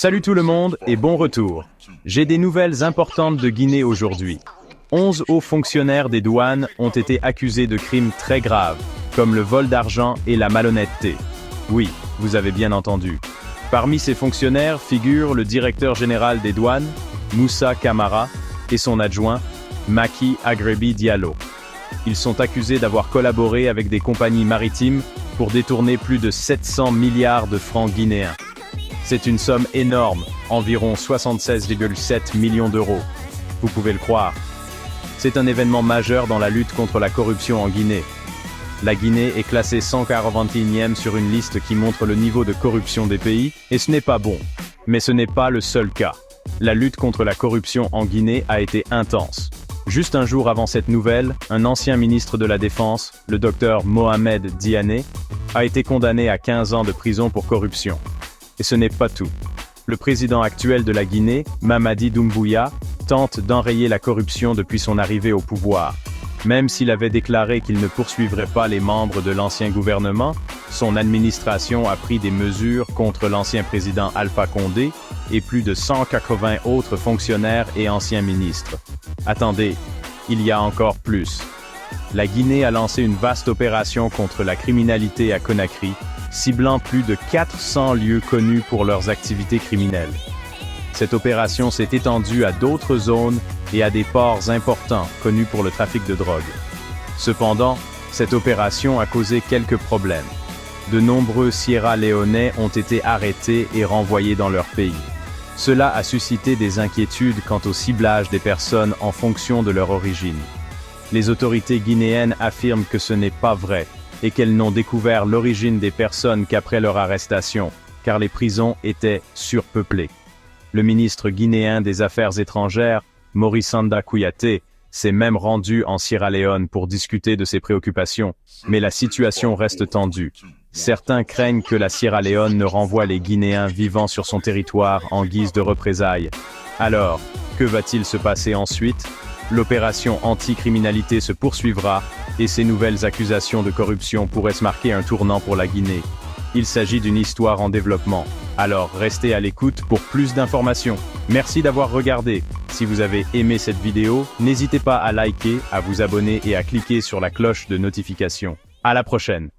Salut tout le monde et bon retour. J'ai des nouvelles importantes de Guinée aujourd'hui. 11 hauts fonctionnaires des douanes ont été accusés de crimes très graves, comme le vol d'argent et la malhonnêteté. Oui, vous avez bien entendu. Parmi ces fonctionnaires figure le directeur général des douanes, Moussa Camara, et son adjoint, Maki Agrebi Diallo. Ils sont accusés d'avoir collaboré avec des compagnies maritimes pour détourner plus de 700 milliards de francs guinéens. C'est une somme énorme, environ 76,7 millions d'euros. Vous pouvez le croire. C'est un événement majeur dans la lutte contre la corruption en Guinée. La Guinée est classée 141e sur une liste qui montre le niveau de corruption des pays, et ce n'est pas bon. Mais ce n'est pas le seul cas. La lutte contre la corruption en Guinée a été intense. Juste un jour avant cette nouvelle, un ancien ministre de la Défense, le docteur Mohamed Diané, a été condamné à 15 ans de prison pour corruption. Et ce n'est pas tout. Le président actuel de la Guinée, Mamadi Doumbouya, tente d'enrayer la corruption depuis son arrivée au pouvoir. Même s'il avait déclaré qu'il ne poursuivrait pas les membres de l'ancien gouvernement, son administration a pris des mesures contre l'ancien président Alpha Condé et plus de 180 autres fonctionnaires et anciens ministres. Attendez, il y a encore plus. La Guinée a lancé une vaste opération contre la criminalité à Conakry, ciblant plus de 400 lieux connus pour leurs activités criminelles. Cette opération s'est étendue à d'autres zones et à des ports importants connus pour le trafic de drogue. Cependant, cette opération a causé quelques problèmes. De nombreux Sierra-Léonais ont été arrêtés et renvoyés dans leur pays. Cela a suscité des inquiétudes quant au ciblage des personnes en fonction de leur origine. Les autorités guinéennes affirment que ce n'est pas vrai et qu'elles n'ont découvert l'origine des personnes qu'après leur arrestation, car les prisons étaient surpeuplées. Le ministre guinéen des Affaires étrangères, Morissanda Kouyaté, s'est même rendu en Sierra Leone pour discuter de ses préoccupations, mais la situation reste tendue. Certains craignent que la Sierra Leone ne renvoie les Guinéens vivant sur son territoire en guise de représailles. Alors, que va-t-il se passer ensuite ? L'opération anti-criminalité se poursuivra et ces nouvelles accusations de corruption pourraient se marquer un tournant pour la Guinée. Il s'agit d'une histoire en développement. Alors restez à l'écoute pour plus d'informations. Merci d'avoir regardé. Si vous avez aimé cette vidéo, n'hésitez pas à liker, à vous abonner et à cliquer sur la cloche de notification. À la prochaine.